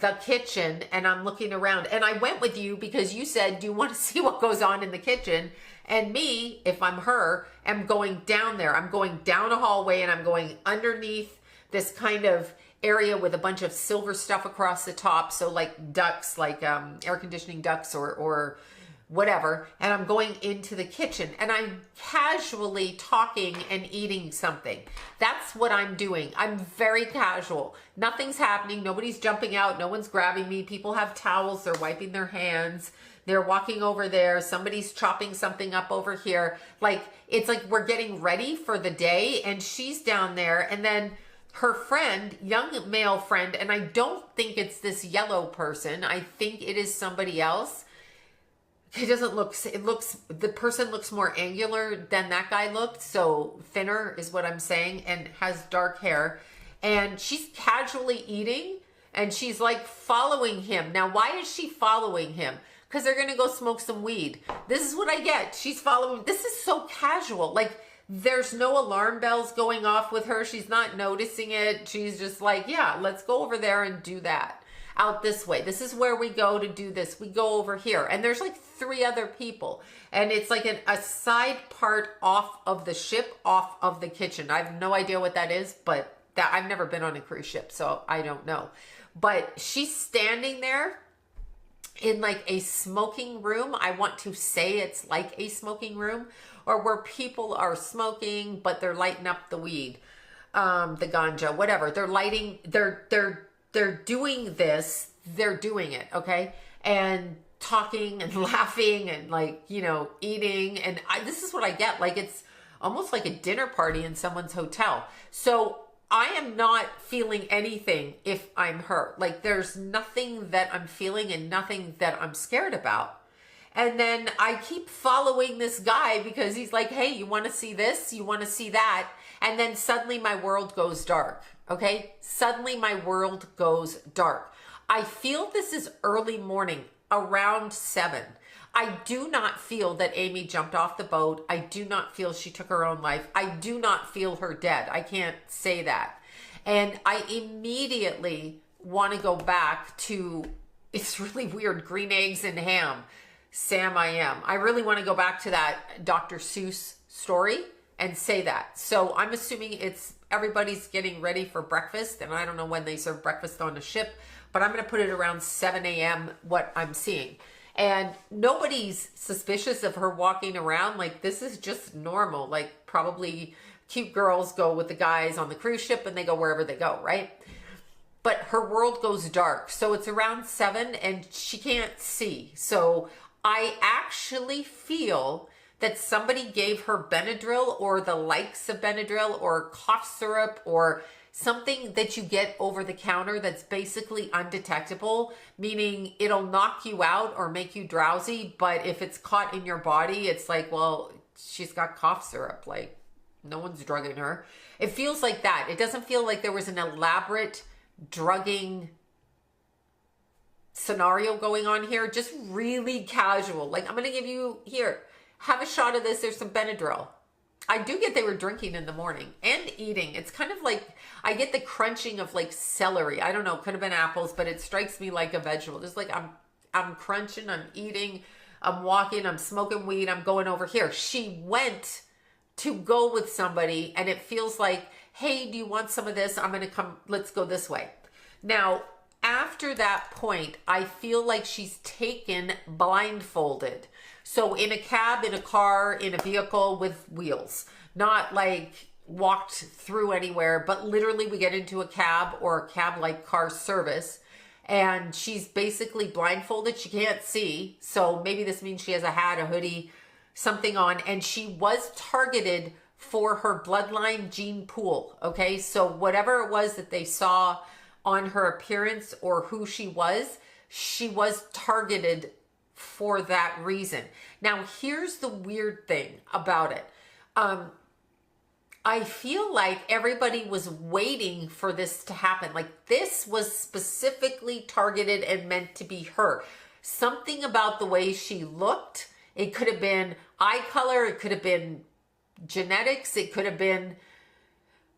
the kitchen and I'm looking around. And I went with you because you said, do you want to see what goes on in the kitchen? And me, if I'm her, am going down there. I'm going down a hallway and I'm going underneath this kind of area with a bunch of silver stuff across the top. So like ducts, like air conditioning ducts or whatever. And I'm going into the kitchen and I'm casually talking and eating something. That's what I'm doing. I'm very casual. Nothing's happening. Nobody's jumping out. No one's grabbing me. People have towels. They're wiping their hands. They're walking over there. Somebody's chopping something up over here. Like, it's like we're getting ready for the day and she's down there. And then her friend, young male friend, and I don't think it's this yellow person. I think it is somebody else. The person looks more angular than that guy looked. So thinner is what I'm saying, and has dark hair. And she's casually eating and she's like following him. Now, why is she following him? Because they're going to go smoke some weed. This is what I get. She's following. This is so casual. Like, there's no alarm bells going off with her. She's not noticing it. She's just like, yeah, let's go over there and do that. Out this way. This is where we go to do this. We go over here. And there's like 3 other people. And it's like a side part off of the ship, off of the kitchen. I have no idea what that is, but that I've never been on a cruise ship, so I don't know. But she's standing there in like a smoking room. I want to say it's like a smoking room, or where people are smoking, but they're lighting up the weed, the ganja, whatever. They're lighting, they're doing this, they're doing it, okay? And talking and laughing and like, you know, eating. And this is what I get. Like, it's almost like a dinner party in someone's hotel. So I am not feeling anything if I'm her. Like, there's nothing that I'm feeling and nothing that I'm scared about. And then I keep following this guy because he's like, hey, you want to see this? You want to see that? And then suddenly my world goes dark, okay? Suddenly my world goes dark. I feel this is early morning, around 7. I do not feel that Amy jumped off the boat. I do not feel she took her own life. I do not feel her dead. I can't say that. And I immediately want to go back to, it's really weird, green eggs and ham. Sam, I am. I really want to go back to that Dr. Seuss story and say that. So I'm assuming it's everybody's getting ready for breakfast, and I don't know when they serve breakfast on a ship, but I'm going to put it around 7 a.m. what I'm seeing. And nobody's suspicious of her walking around. Like, this is just normal. Like, probably cute girls go with the guys on the cruise ship and they go wherever they go, right? But her world goes dark. So it's around 7 and she can't see. So I actually feel that somebody gave her Benadryl or the likes of Benadryl or cough syrup or something that you get over the counter that's basically undetectable, meaning it'll knock you out or make you drowsy, but if it's caught in your body, it's like, well, she's got cough syrup, like no one's drugging her. It feels like that. It doesn't feel like there was an elaborate drugging scenario going on here, just really casual. Like, I'm going to give you, here, have a shot of this. There's some Benadryl. I do get they were drinking in the morning and eating. It's kind of like, I get the crunching of like celery. I don't know, could have been apples, but it strikes me like a vegetable. Just like I'm crunching, I'm eating, I'm walking, I'm smoking weed, I'm going over here. She went to go with somebody and it feels like, hey, do you want some of this? I'm going to come, let's go this way. Now, after that point, I feel like she's taken blindfolded. So in a cab, in a car, in a vehicle with wheels, not like walked through anywhere, but literally we get into a cab or a cab-like car service and she's basically blindfolded. She can't see. So maybe this means she has a hat, a hoodie, something on, and she was targeted for her bloodline gene pool. Okay. So whatever it was that they saw on her appearance or who she was targeted for that reason. Now, here's the weird thing about it. I feel like everybody was waiting for this to happen. Like, this was specifically targeted and meant to be her. Something about the way she looked. It could have been eye color. It could have been genetics. It could have been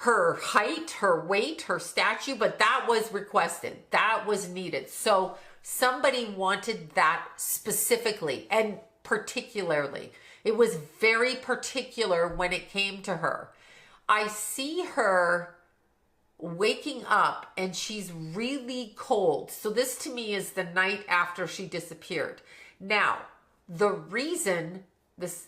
her height, her weight, her stature, but that was requested. That was needed. So somebody wanted that specifically and particularly. It was very particular when it came to her. I see her waking up and she's really cold. So this to me is the night after she disappeared. Now, the reason this,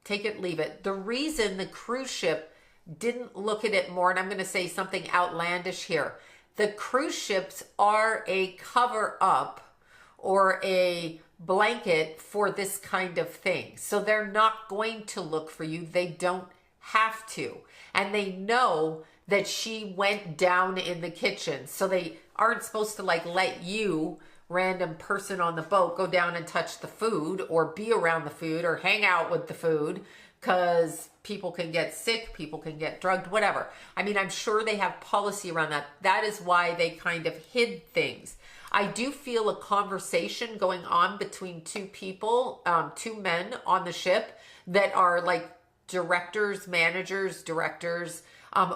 take it, leave it, the reason the cruise ship didn't look at it more, and I'm going to say something outlandish here. The cruise ships are a cover up or a blanket for this kind of thing. So they're not going to look for you. They don't have to. And they know that she went down in the kitchen. So they aren't supposed to like let you, random person on the boat, go down and touch the food or be around the food or hang out with the food, because people can get sick, people can get drugged, whatever. I mean, I'm sure they have policy around that. That is why they kind of hid things. I do feel a conversation going on between two people, two men on the ship that are like directors, managers, directors,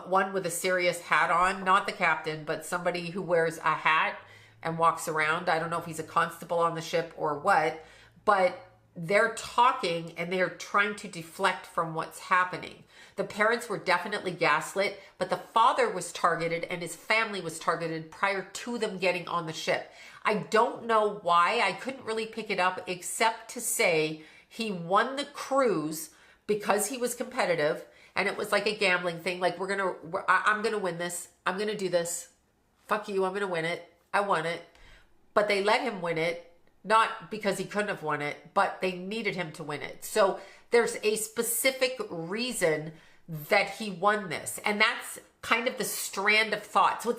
one with a serious hat on, not the captain, but somebody who wears a hat and walks around. I don't know if he's a constable on the ship or what, but they're talking and they're trying to deflect from what's happening. The parents were definitely gaslit, but the father was targeted and his family was targeted prior to them getting on the ship. I don't know why. I couldn't really pick it up except to say he won the cruise because he was competitive, and it was like a gambling thing. Like, I'm going to win this. I'm going to do this. Fuck you. I'm going to win it. I won it. But they let him win it. Not because he couldn't have won it, but they needed him to win it. So there's a specific reason that he won this. And that's kind of the strand of thought. So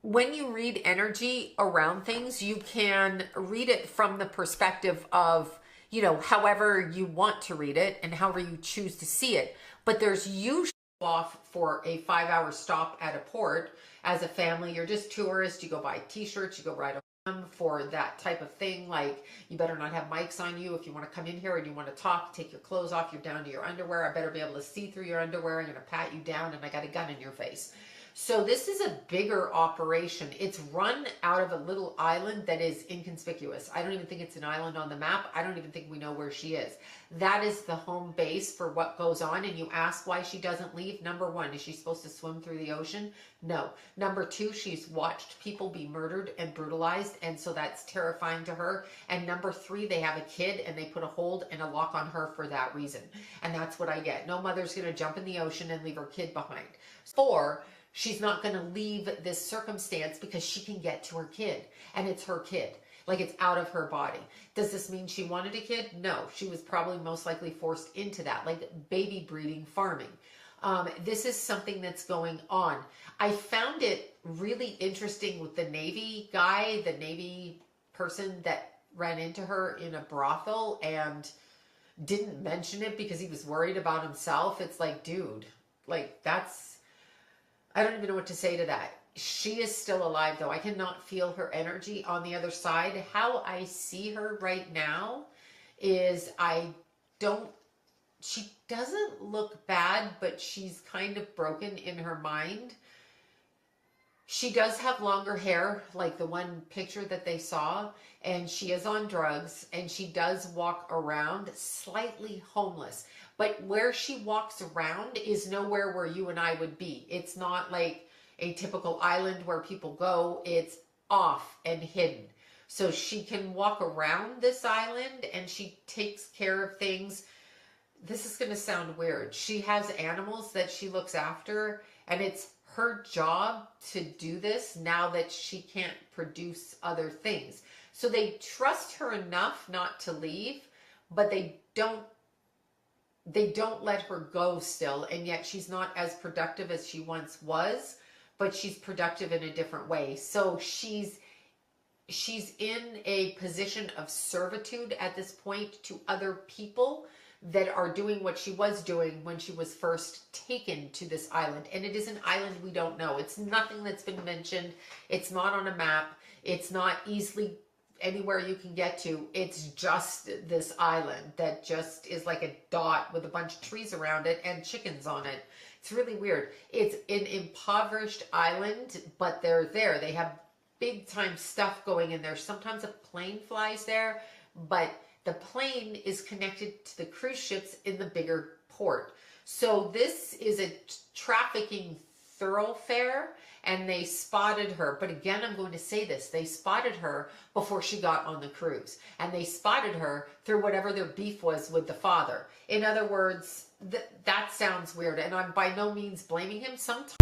when you read energy around things, you can read it from the perspective of, you know, however you want to read it and however you choose to see it. But there's usually off for a 5-hour stop at a port as a family. You're just tourists. You go buy t-shirts, you go ride a for that type of thing. Like, you better not have mics on you if you want to come in here and you want to talk. Take your clothes off. You're down to your underwear. I better be able to see through your underwear. I'm going to pat you down and I got a gun in your face. So this is a bigger operation. It's run out of a little island that is inconspicuous. I don't even think it's an island on the map. I don't even think we know where she is. That is the home base for what goes on. And you ask why she doesn't leave. Number one, is she supposed to swim through the ocean? No. Number two, she's watched people be murdered and brutalized, and so that's terrifying to her. And number three, they have a kid and they put a hold and a lock on her for that reason. And that's what I get. No mother's going to jump in the ocean and leave her kid behind. Four, she's not going to leave this circumstance because she can get to her kid, and it's her kid. Like, it's out of her body. Does this mean she wanted a kid? No, she was probably most likely forced into that, like baby breeding, farming. This is something that's going on. I found it really interesting with the Navy guy, the Navy person that ran into her in a brothel and didn't mention it because he was worried about himself. It's like, dude, like, that's, I don't even know what to say to that. She is still alive, though. I cannot feel her energy on the other side. How I see her right now is she doesn't look bad, but she's kind of broken in her mind. She does have longer hair, like the one picture that they saw, and she is on drugs, and she does walk around slightly homeless. But where she walks around is nowhere where you and I would be. It's not like a typical island where people go. It's off and hidden. So she can walk around this island and she takes care of things. This is going to sound weird. She has animals that she looks after, and it's her job to do this now that she can't produce other things. So they trust her enough not to leave, but they don't let her go still, and yet she's not as productive as she once was, but she's productive in a different way. So she's in a position of servitude at this point to other people that are doing what she was doing when she was first taken to this island. And it is an island we don't know. It's nothing that's been mentioned. It's not on a map. It's not easily anywhere you can get to. It's just this island that just is like a dot with a bunch of trees around it and chickens on it. It's really weird. It's an impoverished island, but they're there. They have big time stuff going in there. Sometimes a plane flies there, but the plane is connected to the cruise ships in the bigger port. So this is a trafficking thoroughfare, and they spotted her. But again, I'm going to say this. They spotted her before she got on the cruise. And they spotted her through whatever their beef was with the father. In other words, that sounds weird. And I'm by no means blaming him. Sometimes